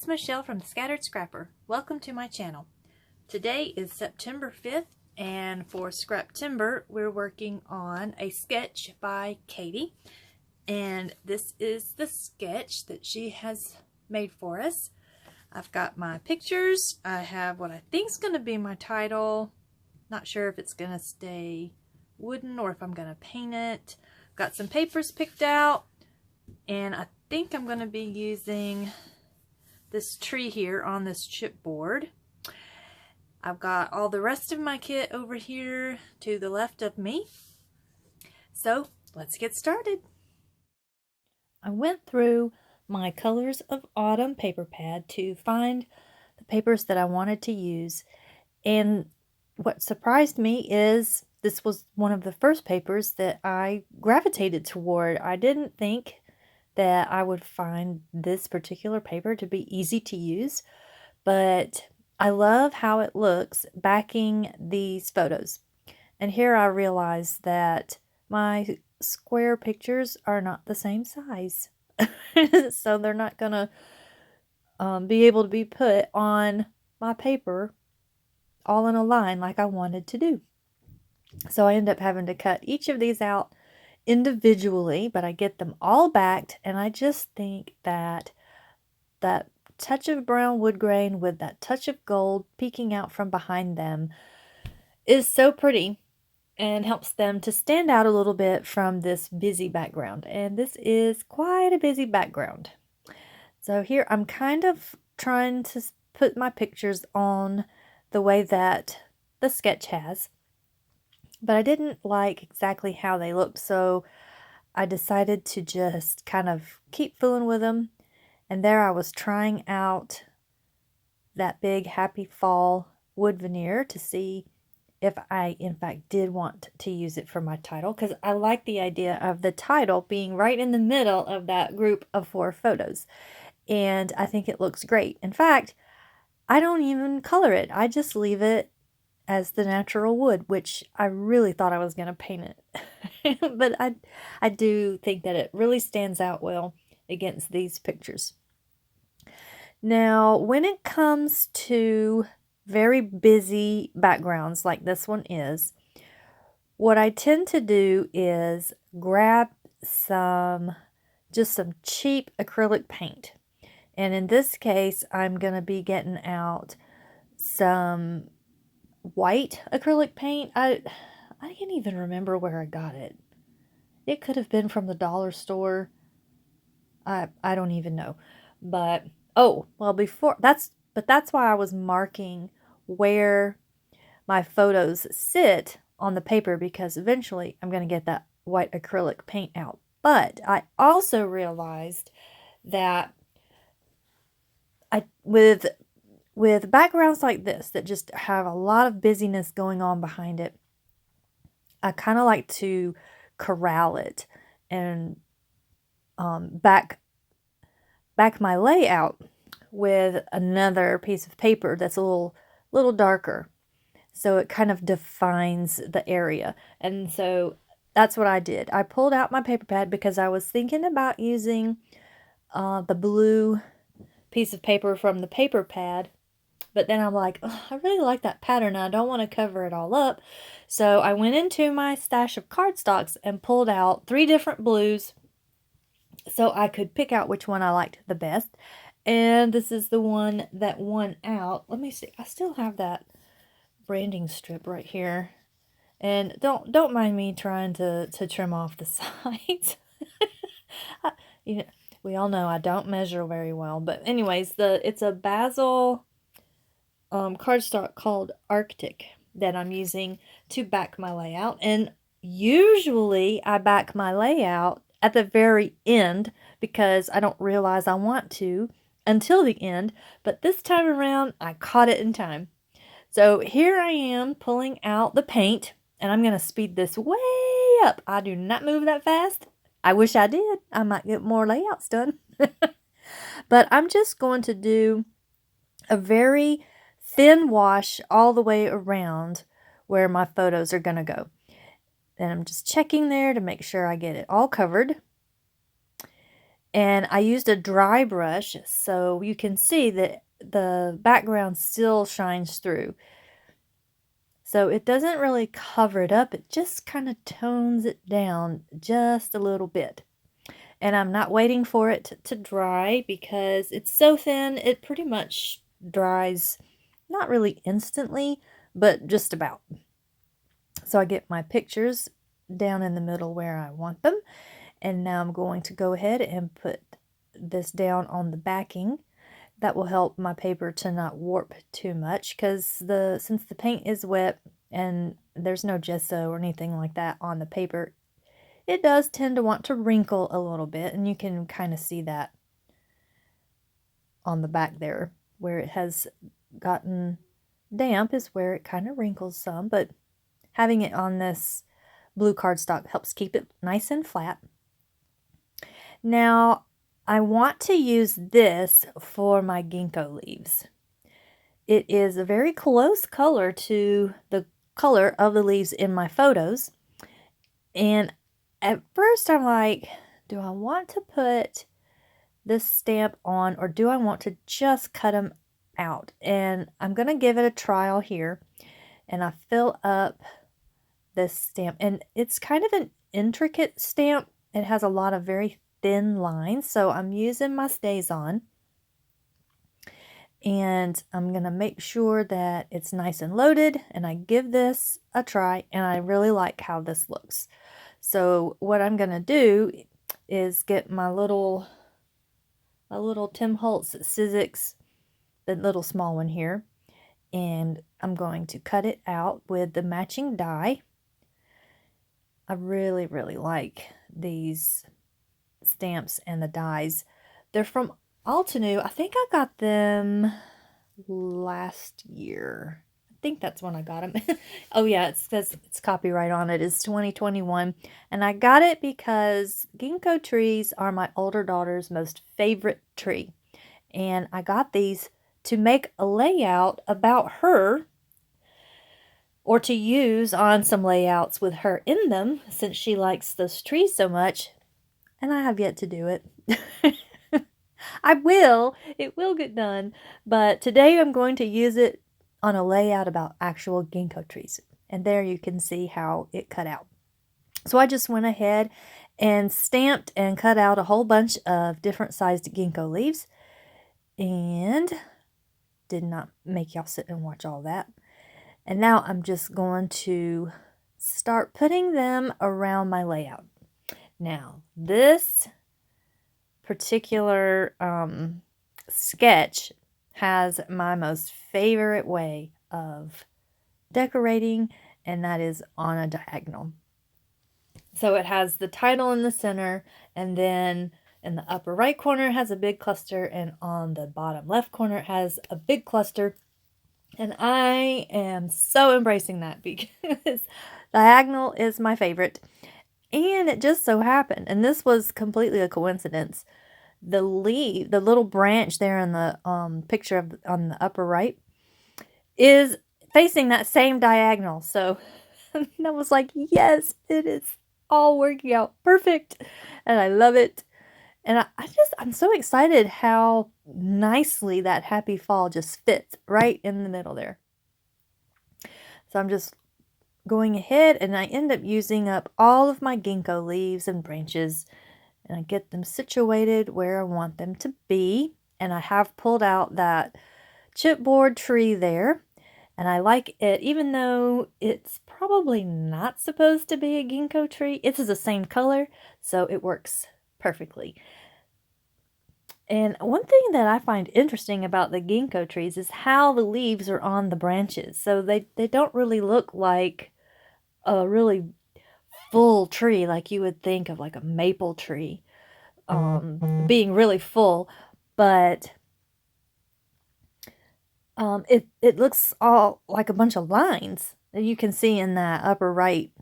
it's Michelle from the Scattered Scrapper. Welcome to my channel. Today is September 5th, and for Scraptember we're working on a sketch by Katie, and this is the sketch that she has made for us. I've got my pictures. I have what I think is going to be my title. Not sure if it's going to stay wooden or if I'm going to paint it. Got some papers picked out, and I think I'm going to be using this tree here on this chipboard. I've got all the rest of my kit over here to the left of me. So let's get started. I went through my Colors of Autumn paper pad to find the papers that I wanted to use, and what surprised me is this was one of the first papers that I gravitated toward. I didn't think that I would find this particular paper to be easy to use, but I love how it looks backing these photos. And here I realize that my square pictures are not the same size. So they're not gonna be able to be put on my paper all in a line like I wanted to do. So I end up having to cut each of these out individually, but I get them all backed, and I just think that that touch of brown wood grain with that touch of gold peeking out from behind them is so pretty and helps them to stand out a little bit from this busy background. And this is quite a busy background. So here I'm kind of trying to put my pictures on the way that the sketch has, but I didn't like exactly how they looked, so I decided to just kind of keep fooling with them. And there I was trying out that big Happy Fall wood veneer to see if I in fact did want to use it for my title, because I like the idea of the title being right in the middle of that group of 4 photos, and I think it looks great. In fact, I don't even color it. I just leave it as the natural wood, which I really thought I was going to paint it. But I do think that it really stands out well against these pictures. Now, when it comes to very busy backgrounds like this one is, what I tend to do is grab just some cheap acrylic paint. And in this case, I'm going to be getting out some white acrylic paint. I can't even remember where I got it. It could have been from the dollar store. I don't even know. But oh, well, that's why I was marking where my photos sit on the paper, because eventually I'm going to get that white acrylic paint out. But I also realized that with backgrounds like this that just have a lot of busyness going on behind it, I kind of like to corral it and back my layout with another piece of paper that's a little darker, so it kind of defines the area. And so that's what I did. I pulled out my paper pad because I was thinking about using the blue piece of paper from the paper pad, but then I'm like, oh, I really like that pattern. I don't want to cover it all up. So I went into my stash of cardstocks and pulled out 3 different blues so I could pick out which one I liked the best. And this is the one that won out. Let me see. I still have that branding strip right here. And don't mind me trying to trim off the sides. You know, we all know I don't measure very well. But anyways, it's a basil cardstock called Arctic that I'm using to back my layout. And usually I back my layout at the very end because I don't realize I want to until the end. But this time around, I caught it in time. So here I am pulling out the paint, and I'm going to speed this way up. I do not move that fast. I wish I did. I might get more layouts done. But I'm just going to do a very thin wash all the way around where my photos are going to go. And I'm just checking there to make sure I get it all covered. And I used a dry brush so you can see that the background still shines through. So it doesn't really cover it up, it just kind of tones it down just a little bit. And I'm not waiting for it to dry because it's so thin, it pretty much dries not really instantly, but just about. So I get my pictures down in the middle where I want them. And now I'm going to go ahead and put this down on the backing. That will help my paper to not warp too much because since the paint is wet and there's no gesso or anything like that on the paper, it does tend to want to wrinkle a little bit, and you can kind of see that on the back there where it has gotten damp is where it kind of wrinkles some, but having it on this blue cardstock helps keep it nice and flat. Now, I want to use this for my ginkgo leaves. It is a very close color to the color of the leaves in my photos. And at first I'm like, do I want to put this stamp on or do I want to just cut them out? And I'm going to give it a trial here. And I fill up this stamp. And it's kind of an intricate stamp. It has a lot of very thin lines, so I'm using my StazOn, and I'm gonna make sure that it's nice and loaded, and I give this a try, and I really like how this looks. So what I'm gonna do is get my little Tim Holtz Sizzix, the little small one here, and I'm going to cut it out with the matching die. I really like these stamps and the dies. They're from Altenew. I think I got them last year. I think that's when I got them. Oh yeah, it says it's copyright on it. It's 2021. And I got it because ginkgo trees are my older daughter's most favorite tree. And I got these to make a layout about her, or to use on some layouts with her in them, since she likes those trees so much. And I have yet to do it. I will. It will get done. But today I'm going to use it on a layout about actual ginkgo trees. And there you can see how it cut out. So I just went ahead and stamped and cut out a whole bunch of different sized ginkgo leaves. And did not make y'all sit and watch all that. And now I'm just going to start putting them around my layout. Now, this particular sketch has my most favorite way of decorating, and that is on a diagonal. So it has the title in the center, and then in the upper right corner it has a big cluster, and on the bottom left corner it has a big cluster. And I am so embracing that because diagonal is my favorite. And it just so happened, and this was completely a coincidence, the little branch there in the picture on the upper right is facing that same diagonal. So I was like, yes, it is all working out perfect, and I love it. And I'm so excited how nicely that happy fall just fits right in the middle there. So I'm just going ahead, and I end up using up all of my ginkgo leaves and branches, and I get them situated where I want them to be. And I have pulled out that chipboard tree there, and I like it, even though it's probably not supposed to be a ginkgo tree. It's the same color, so it works perfectly. And one thing that I find interesting about the ginkgo trees is how the leaves are on the branches. So they don't really look like a really full tree like you would think of, like a maple tree being really full, but it looks all like a bunch of lines that you can see in that upper right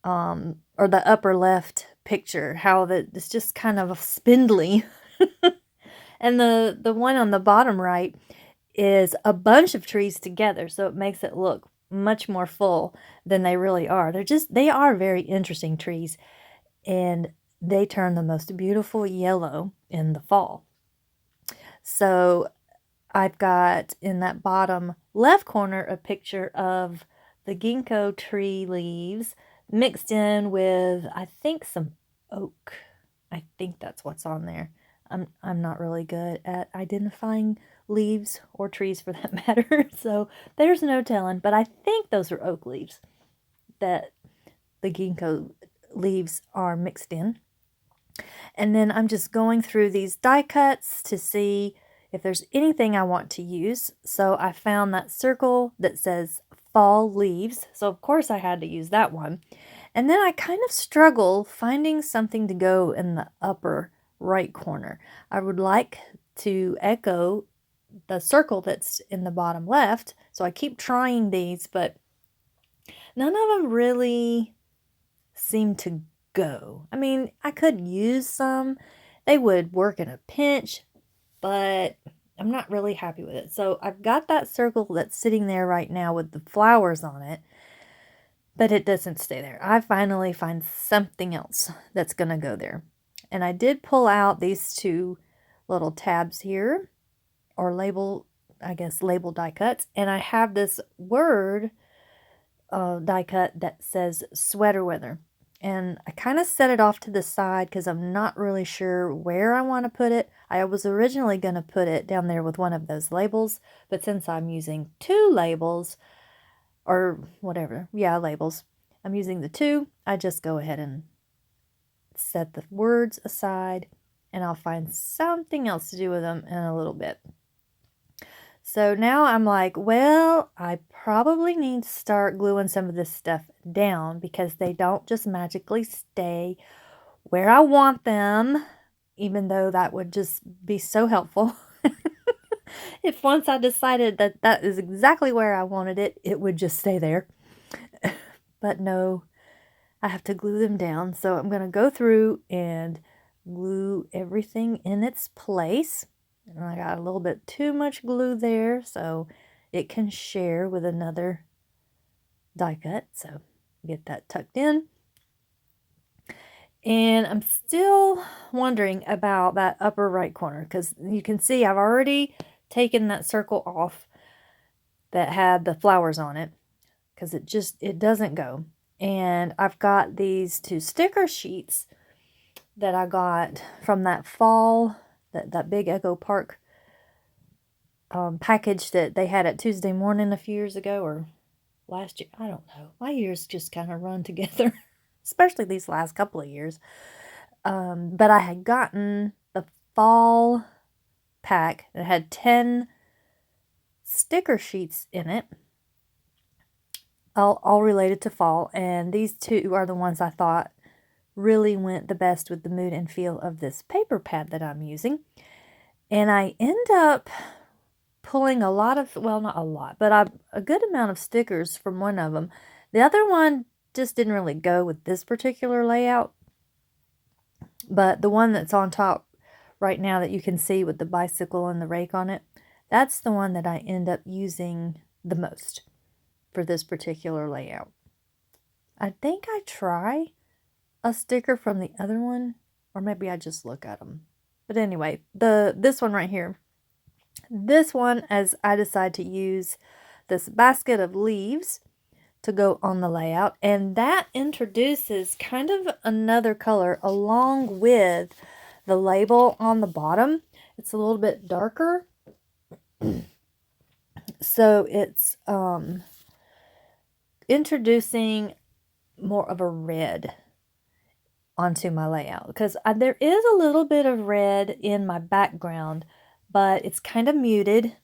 or the upper left picture, how it's just kind of spindly. And the one on the bottom right is a bunch of trees together, so it makes it look much more full than they really are. They are very interesting trees. And they turn the most beautiful yellow in the fall. So I've got in that bottom left corner a picture of the ginkgo tree leaves mixed in with, I think, some oak. I think that's what's on there. I'm not really good at identifying leaves or trees for that matter, so there's no telling, but I think those are oak leaves that the ginkgo leaves are mixed in. And then I'm just going through these die cuts to see if there's anything I want to use. So I found that circle that says fall leaves. So of course I had to use that one. And then I kind of struggle finding something to go in the upper right corner. I would like to echo the circle that's in the bottom left. So I keep trying these, but none of them really seem to go. I mean, I could use some. They would work in a pinch, but I'm not really happy with it. So I've got that circle that's sitting there right now with the flowers on it, but it doesn't stay there. I finally find something else that's going to go there. And I did pull out these two little tabs here, or label, I guess, label die cuts. And I have this word die cut that says sweater weather. And I kind of set it off to the side because I'm not really sure where I want to put it. I was originally going to put it down there with one of those labels, but since I'm using two labels, or whatever, yeah, labels, I'm using the two, I just go ahead and set the words aside, and I'll find something else to do with them in a little bit. So now I'm like, well, I probably need to start gluing some of this stuff down because they don't just magically stay where I want them, even though that would just be so helpful. If once I decided that that is exactly where I wanted it, it would just stay there. But no, I have to glue them down. So I'm going to go through and glue everything in its place. And I got a little bit too much glue there, so it can share with another die cut. So get that tucked in. And I'm still wondering about that upper right corner because you can see I've already taken that circle off that had the flowers on it because it doesn't go. And I've got these two sticker sheets that I got from that fall, that big Echo Park package that they had at Tuesday Morning a few years ago, or last year. I don't know. My years just kind of run together, especially these last couple of years. But I had gotten the fall pack that had 10 sticker sheets in it, all related to fall, and these two are the ones I thought really went the best with the mood and feel of this paper pad that I'm using. And I end up pulling a lot of, well, not a lot, but a good amount of stickers from one of them. The other one just didn't really go with this particular layout, but the one that's on top right now that you can see with the bicycle and the rake on it, that's the one that I end up using the most for this particular layout. I think I try a sticker from the other one, or maybe I just look at them. But anyway, this one right here, this one, as I decide to use this basket of leaves to go on the layout, and that introduces kind of another color along with the label on the bottom. It's a little bit darker, so it's introducing more of a red onto my layout because there is a little bit of red in my background, but it's kind of muted,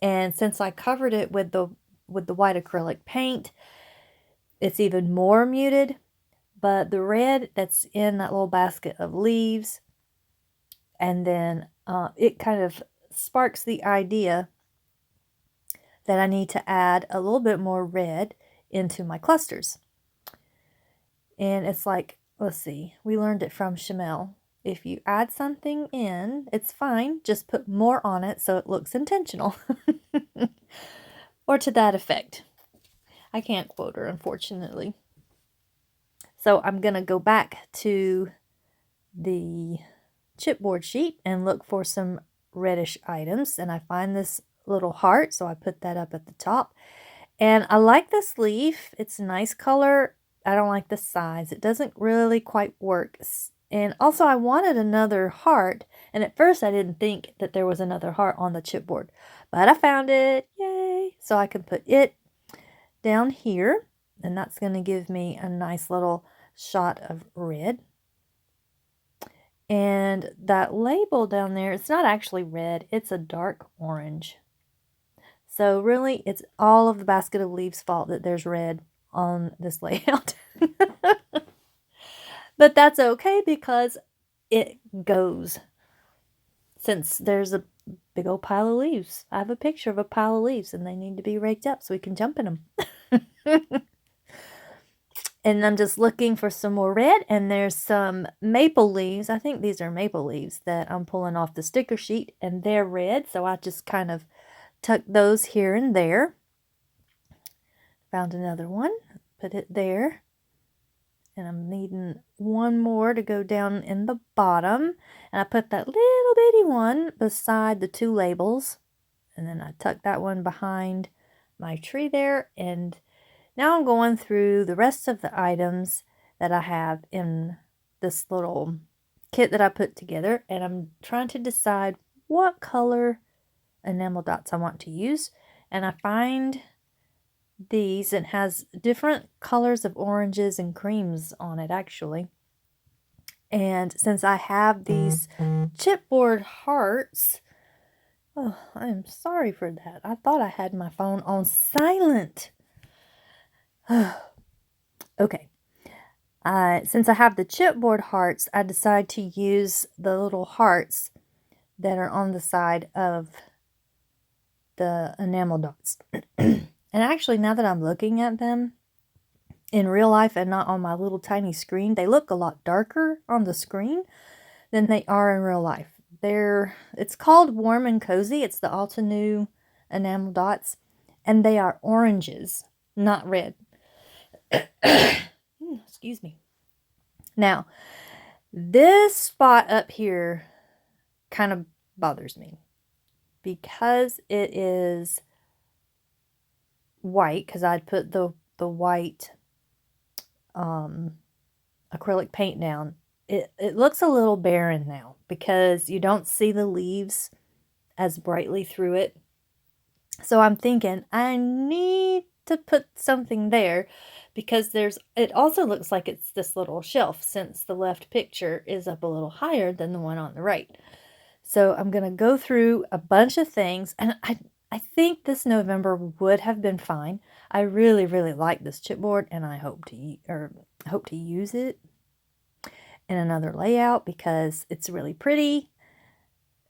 and since I covered it with the white acrylic paint, it's even more muted. But the red that's in that little basket of leaves, and then it kind of sparks the idea that I need to add a little bit more red into my clusters. And it's like, let's see, we learned it from Michele. If you add something in, it's fine. Just put more on it so it looks intentional. Or to that effect. I can't quote her, unfortunately. So I'm going to go back to the chipboard sheet and look for some reddish items, and I find this little heart, so I put that up at the top. And I like this leaf. It's a nice color. I don't like the size. It doesn't really quite work. And also I wanted another heart, and at first I didn't think that there was another heart on the chipboard, but I found it. Yay! So I can put it down here, and that's going to give me a nice little shot of red. And that label down there, it's not actually red, it's a dark orange. So really, it's all of the basket of leaves' fault that there's red on this layout. But that's okay because it goes. Since there's a big old pile of leaves. I have a picture of a pile of leaves and they need to be raked up so we can jump in them. And I'm just looking for some more red, and there's some maple leaves. I think these are maple leaves that I'm pulling off the sticker sheet, and they're red, so I just kind of tuck those here and there. Found another one, put it there, and I'm needing one more to go down in the bottom, and I put that little bitty one beside the two labels, and then I tuck that one behind my tree there. And now I'm going through the rest of the items that I have in this little kit that I put together, and I'm trying to decide what color enamel dots I want to use. And I find these, it has different colors of oranges and creams on it actually. And since I have these chipboard hearts, oh, I'm sorry for that. I thought I had my phone on silent. Okay. Since I have the chipboard hearts, I decide to use the little hearts that are on the side of the enamel dots. And actually, now that I'm looking at them in real life and not on my little tiny screen, they look a lot darker on the screen than they are in real life. It's called Warm and Cozy. It's the Altenew enamel dots, and they are oranges, not red. Excuse me. Now, this spot up here kind of bothers me because it is white, because I'd put the white acrylic paint down. It looks a little barren now because you don't see the leaves as brightly through it. So I'm thinking I need to put something there, because it also looks like it's this little shelf, since the left picture is up a little higher than the one on the right. So I'm going to go through a bunch of things, and I think this November would have been fine. I really, really like this chipboard, and I hope to use it in another layout because it's really pretty.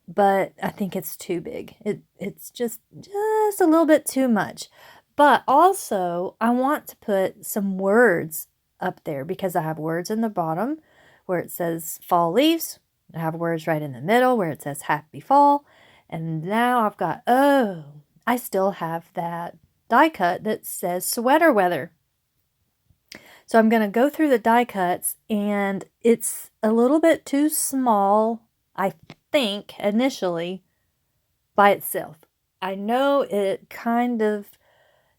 But I think it's too big. It's just a little bit too much. But also, I want to put some words up there because I have words in the bottom where it says fall leaves. I have words right in the middle where it says happy fall. And now I've got, I still have that die cut that says sweater weather. So I'm going to go through the die cuts, and it's a little bit too small, I think, initially by itself. I know it kind of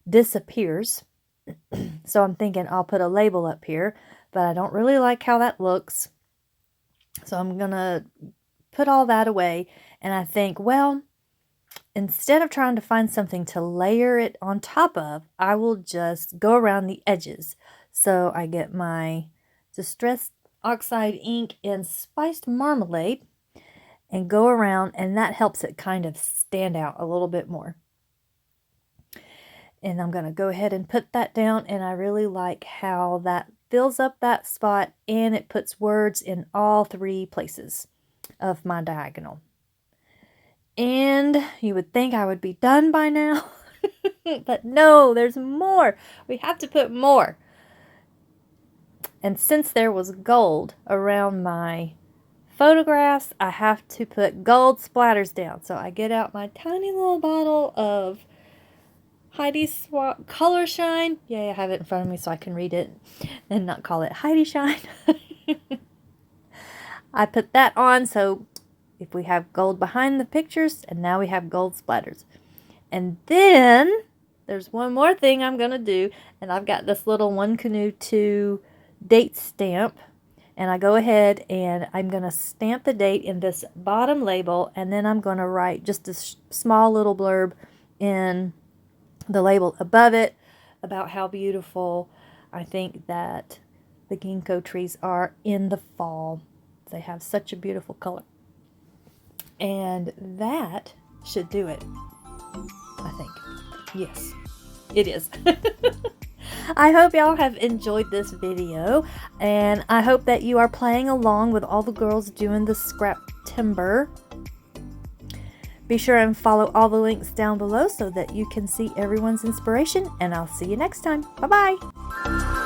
disappears. So I'm thinking I'll put a label up here, but I don't really like how that looks. So I'm going to put all that away, and I think, well, instead of trying to find something to layer it on top of, I will just go around the edges. So I get my Distressed Oxide ink and Spiced Marmalade and go around, and that helps it kind of stand out a little bit more. And I'm going to go ahead and put that down, and I really like how that fills up that spot, and it puts words in all three places of my diagonal. And you would think I would be done by now, but no, there's more. We have to put more. And since there was gold around my photographs, I have to put gold splatters down. So I get out my tiny little bottle of Heidi Swap Color Shine. Yay, I have it in front of me so I can read it and not call it Heidi Shine. I put that on, so if we have gold behind the pictures, and now we have gold splatters. And then there's one more thing I'm going to do, and I've got this little One Canoe 2 date stamp, and I go ahead and I'm going to stamp the date in this bottom label, and then I'm going to write just a small little blurb in the label above it about how beautiful I think that the ginkgo trees are in the fall. They have such a beautiful color. And that should do it, I think. Yes, it is. I hope y'all have enjoyed this video, and I hope that you are playing along with all the girls doing the Scraptember. Be sure and follow all the links down below so that you can see everyone's inspiration, and I'll see you next time. Bye-bye.